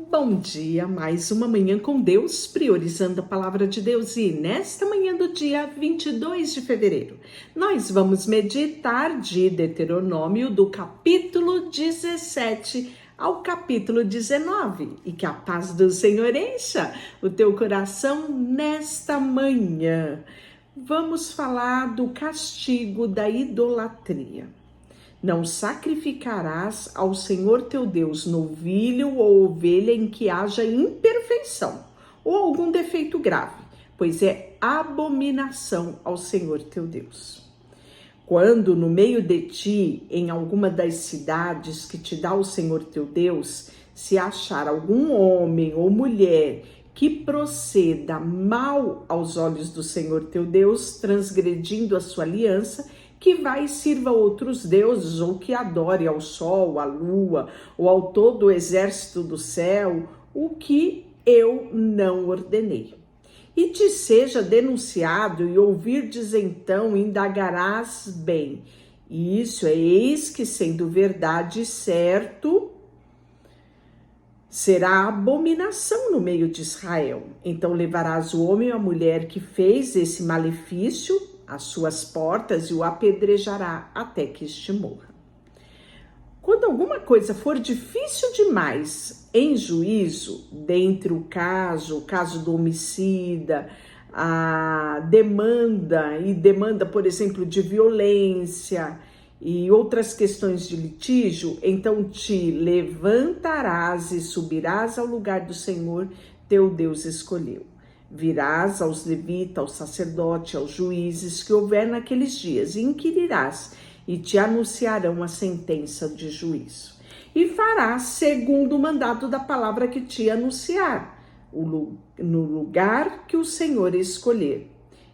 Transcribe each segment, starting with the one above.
Bom dia, mais uma manhã com Deus, priorizando a palavra de Deus. E nesta manhã do dia 22 de fevereiro, nós vamos meditar de Deuteronômio do capítulo 17 ao capítulo 19. E que a paz do Senhor encha o teu coração nesta manhã. Vamos falar do castigo da idolatria. Não sacrificarás ao Senhor teu Deus novilho ou ovelha em que haja imperfeição ou algum defeito grave, pois é abominação ao Senhor teu Deus. Quando no meio de ti, em alguma das cidades que te dá o Senhor teu Deus, se achar algum homem ou mulher que proceda mal aos olhos do Senhor teu Deus, transgredindo a sua aliança, que vai e sirva outros deuses, ou que adore ao sol, à lua, ou ao todo o exército do céu, o que eu não ordenei. E te seja denunciado, e ouvirdes então, indagarás bem. E isso eis que, sendo verdade certo, será abominação no meio de Israel. Então levarás o homem ou a mulher que fez esse malefício às suas portas e o apedrejará até que este morra. Quando alguma coisa for difícil demais em juízo, dentre o caso do homicida, a demanda, por exemplo, de violência e outras questões de litígio, então te levantarás e subirás ao lugar do Senhor teu Deus escolheu. Virás aos levitas, aos sacerdotes, aos juízes que houver naqueles dias, e inquirirás, e te anunciarão a sentença de juízo. E farás segundo o mandado da palavra que te anunciar, no lugar que o Senhor escolher.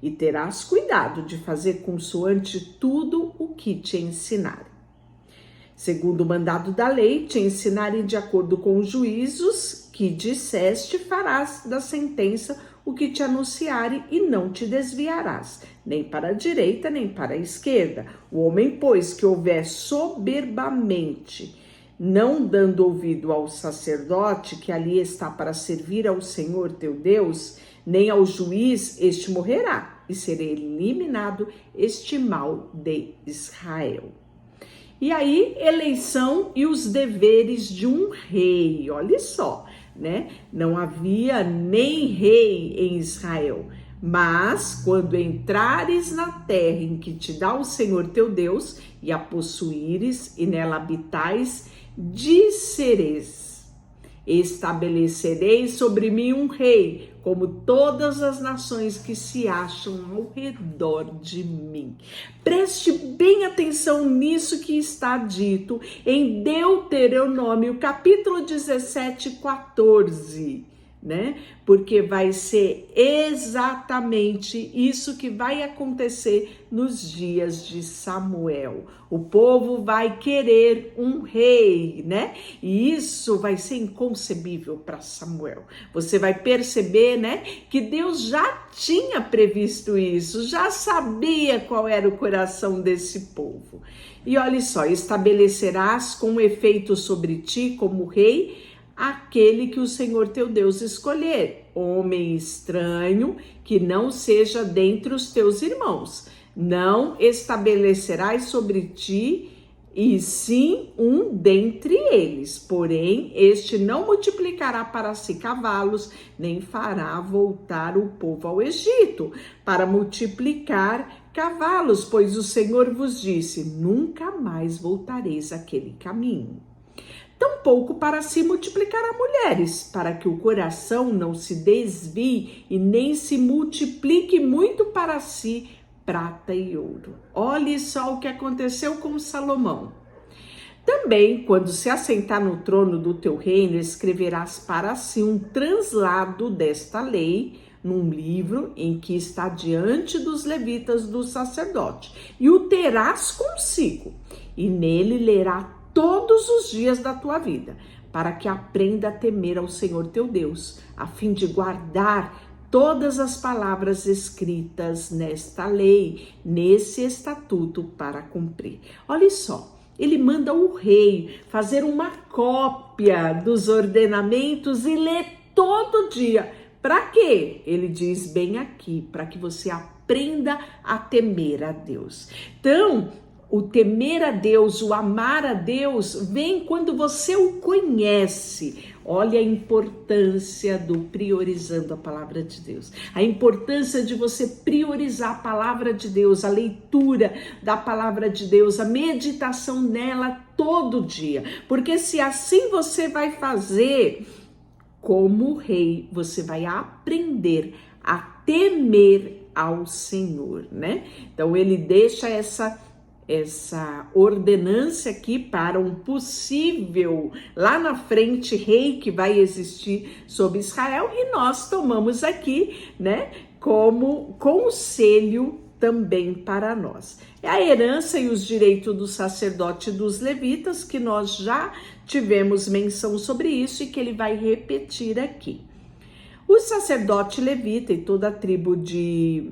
E terás cuidado de fazer consoante tudo o que te ensinarem. Segundo o mandado da lei, te ensinarem de acordo com os juízos que disseste, farás da sentença o que te anunciarem e não te desviarás, nem para a direita, nem para a esquerda. O homem, pois, que houver soberbamente, não dando ouvido ao sacerdote que ali está para servir ao Senhor teu Deus, nem ao juiz, este morrerá, e será eliminado este mal de Israel. E aí, eleição e os deveres de um rei, olha só, né? Não havia nem rei em Israel, mas quando entrares na terra em que te dá o Senhor teu Deus, e a possuíres e nela habitais, dissereis: estabelecerei sobre mim um rei, como todas as nações que se acham ao redor de mim. Preste bem atenção nisso que está dito em Deuteronômio, capítulo 17, 14, né? Porque vai ser exatamente isso que vai acontecer nos dias de Samuel. O povo vai querer um rei, né? E isso vai ser inconcebível para Samuel. Você vai perceber, né, que Deus já tinha previsto isso, já sabia qual era o coração desse povo. E olha só, estabelecerás com efeito sobre ti como rei aquele que o Senhor teu Deus escolher, homem estranho que não seja dentre os teus irmãos. Não estabelecerás sobre ti, e sim um dentre eles. Porém, este não multiplicará para si cavalos, nem fará voltar o povo ao Egito para multiplicar cavalos, pois o Senhor vos disse: nunca mais voltareis àquele caminho. Tampouco para se multiplicará mulheres, para que o coração não se desvie e nem se multiplique muito para si prata e ouro. Olhe só o que aconteceu com Salomão. Também, quando se assentar no trono do teu reino, escreverás para si um translado desta lei, num livro em que está diante dos levitas do sacerdote, e o terás consigo, e nele lerá todos os dias da tua vida, para que aprenda a temer ao Senhor teu Deus, a fim de guardar todas as palavras escritas nesta lei, nesse estatuto para cumprir. Olha só, ele manda o rei fazer uma cópia dos ordenamentos e ler todo dia. Para quê? Ele diz bem aqui, para que você aprenda a temer a Deus. Então, o temer a Deus, o amar a Deus, vem quando você o conhece. Olha a importância do priorizando a palavra de Deus. A importância de você priorizar a palavra de Deus, a leitura da palavra de Deus, a meditação nela todo dia. Porque se assim você vai fazer, como rei, você vai aprender a temer ao Senhor, né? Então ele deixa essa ordenância aqui para um possível, lá na frente, rei que vai existir sobre Israel, e nós tomamos aqui, né, como conselho também para nós. É a herança e os direitos do sacerdote e dos levitas, que nós já tivemos menção sobre isso e que ele vai repetir aqui. O sacerdote levita e toda a tribo de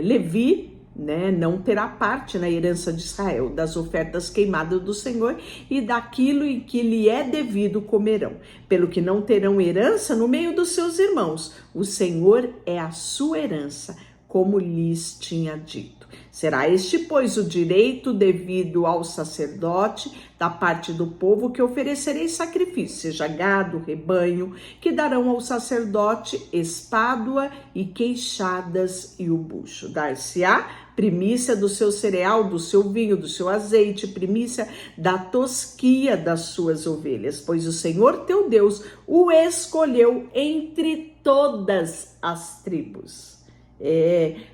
Levi, né, não terá parte na herança de Israel, das ofertas queimadas do Senhor e daquilo em que lhe é devido comerão, pelo que não terão herança no meio dos seus irmãos. O Senhor é a sua herança, como lhes tinha dito. Será este, pois, o direito devido ao sacerdote da parte do povo, que oferecerei sacrifício, seja gado, rebanho, que darão ao sacerdote espádua e queixadas e o bucho. Dar-se-á primícia do seu cereal, do seu vinho, do seu azeite, primícia da tosquia das suas ovelhas, pois o Senhor teu Deus o escolheu entre todas as tribos.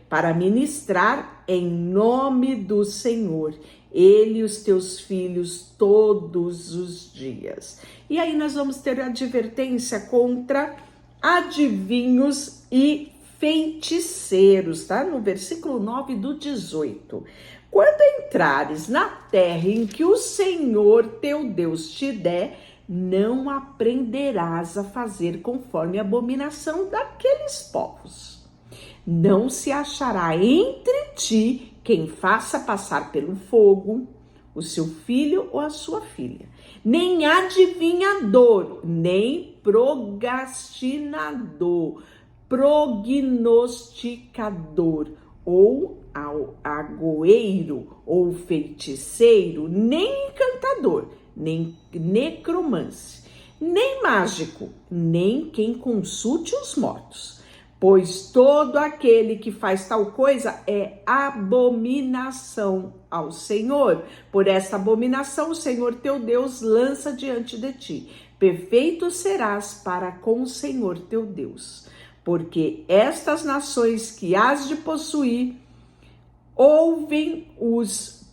Para ministrar em nome do Senhor, ele e os teus filhos todos os dias. E aí nós vamos ter advertência contra adivinhos e feiticeiros, tá? No versículo 9 do 18. Quando entrares na terra em que o Senhor teu Deus te der, não aprenderás a fazer conforme a abominação daqueles povos. Não se achará entre ti quem faça passar pelo fogo o seu filho ou a sua filha, nem adivinhador, nem prognosticador, ou agoeiro, ou feiticeiro, nem encantador, nem necromante, nem mágico, nem quem consulte os mortos. Pois todo aquele que faz tal coisa é abominação ao Senhor. Por esta abominação o Senhor teu Deus lança diante de ti. Perfeito serás para com o Senhor teu Deus. Porque estas nações que hás de possuir ouvem os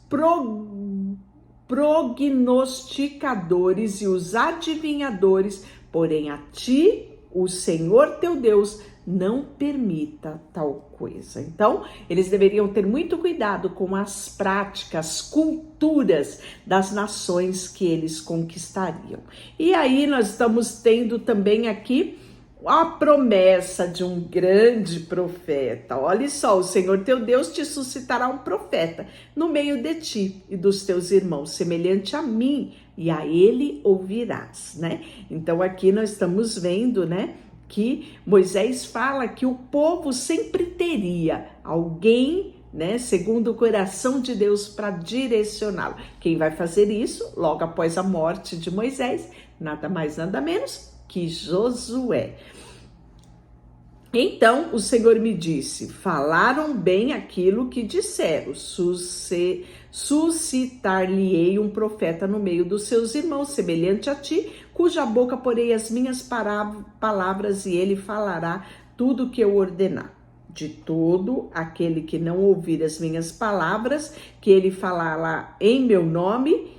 prognosticadores e os adivinhadores, porém a ti, o Senhor teu Deus, não permita tal coisa. Então, eles deveriam ter muito cuidado com as práticas, culturas das nações que eles conquistariam. E aí nós estamos tendo também aqui a promessa de um grande profeta. Olha só, o Senhor teu Deus te suscitará um profeta no meio de ti e dos teus irmãos, semelhante a mim, e a ele ouvirás, né? Então aqui nós estamos vendo, né, que Moisés fala que o povo sempre teria alguém, né, segundo o coração de Deus, para direcioná-lo. Quem vai fazer isso logo após a morte de Moisés? Nada mais, nada menos que Josué. Então o Senhor me disse: falaram bem aquilo que disseram, suscitar-lhe-ei um profeta no meio dos seus irmãos, semelhante a ti, cuja boca porei as minhas palavras, e ele falará tudo o que eu ordenar. De todo aquele que não ouvir as minhas palavras, que ele falará em meu nome,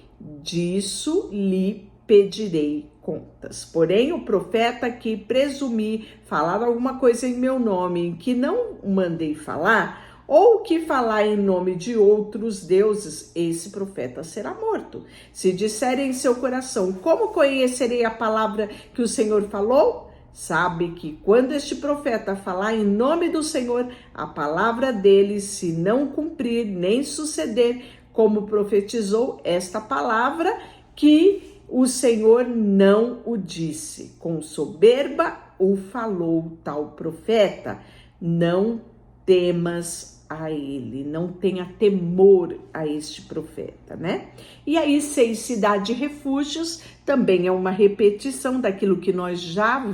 disso lhe pedirei contas. Porém, o profeta que presumir falar alguma coisa em meu nome, que não mandei falar, ou que falar em nome de outros deuses, esse profeta será morto. Se disser em seu coração: como conhecerei a palavra que o Senhor falou? Sabe que quando este profeta falar em nome do Senhor, a palavra dele, se não cumprir nem suceder, como profetizou esta palavra, que o Senhor não o disse. Com soberba o falou tal profeta. Não temas a ele, não tenha temor a este profeta, né? E aí, 6 cidades-refúgios também é uma repetição daquilo que nós já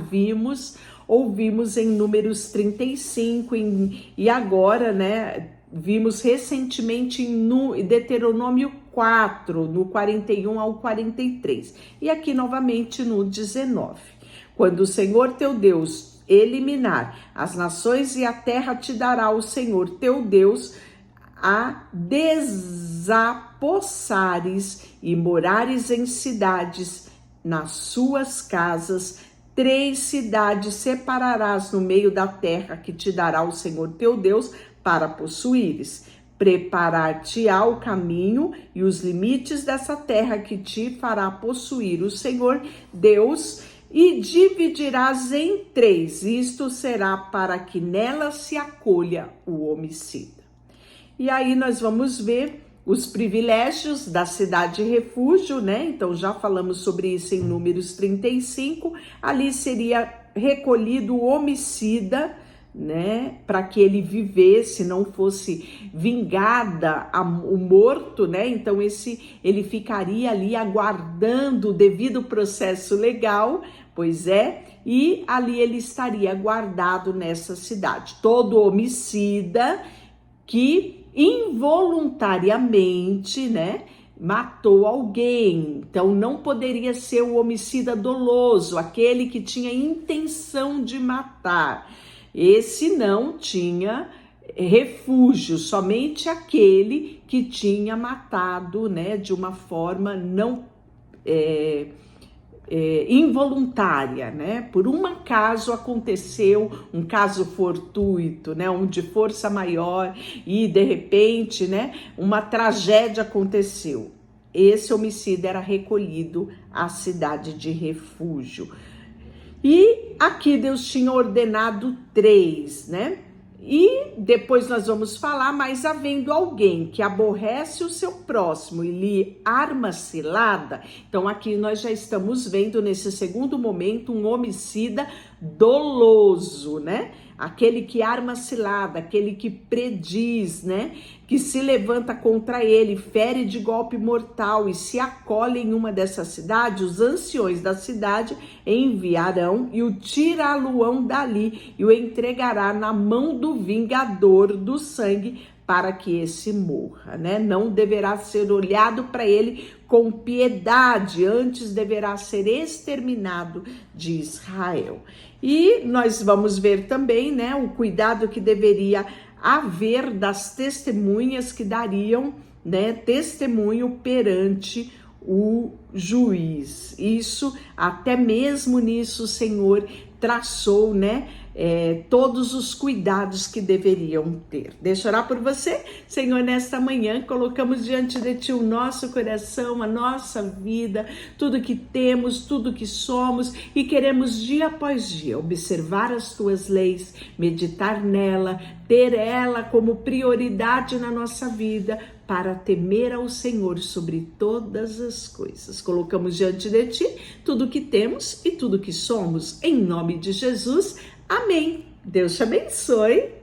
ouvimos em Números 35 e agora, né, vimos recentemente em Deuteronômio 4, no 41 ao 43, e aqui novamente no 19. Quando o Senhor teu Deus eliminar as nações e a terra te dará o Senhor teu Deus a desapossares e morares em cidades, nas suas casas. 3 cidades separarás no meio da terra que te dará o Senhor teu Deus para possuíres. Preparar-te-á o caminho e os limites dessa terra que te fará possuir o Senhor Deus, e dividirás em 3, isto será para que nela se acolha o homicida. E aí nós vamos ver os privilégios da cidade-refúgio, né? Então já falamos sobre isso em Números 35, ali seria recolhido o homicida, né, para que ele vivesse, não fosse vingada o morto, né? Então ele ficaria ali aguardando o devido processo legal, pois é, e ali ele estaria guardado nessa cidade. Todo homicida que involuntariamente, né, matou alguém, então não poderia ser o homicida doloso, aquele que tinha intenção de matar. Esse não tinha refúgio, somente aquele que tinha matado, né, de uma forma não involuntária, né? Por um acaso aconteceu, um caso fortuito, né? Um de força maior e de repente, né? Uma tragédia aconteceu. Esse homicida era recolhido à cidade de refúgio. E aqui Deus tinha ordenado 3, né? E depois nós vamos falar, mas havendo alguém que aborrece o seu próximo e lhe arma cilada, então aqui nós já estamos vendo nesse segundo momento um homicida doloso, né? Aquele que arma cilada, aquele que prediz, né? Que se levanta contra ele, fere de golpe mortal e se acolhe em uma dessas cidades, os anciões da cidade enviarão e o tirá-lo-ão dali e o entregará na mão do vingador do sangue para que esse morra, né? Não deverá ser olhado para ele com piedade, antes deverá ser exterminado de Israel. E nós vamos ver também, né, o cuidado que deveria haver das testemunhas que dariam, né, testemunho perante o juiz. Isso, até mesmo nisso, o Senhor traçou, né, todos os cuidados que deveriam ter. Deixa eu orar por você. Senhor, nesta manhã colocamos diante de Ti o nosso coração, a nossa vida, tudo que temos, tudo que somos, e queremos dia após dia observar as Tuas leis, meditar nela, ter ela como prioridade na nossa vida, para temer ao Senhor sobre todas as coisas. Colocamos diante de Ti tudo que temos e tudo que somos, em nome de Jesus. Amém. Deus te abençoe.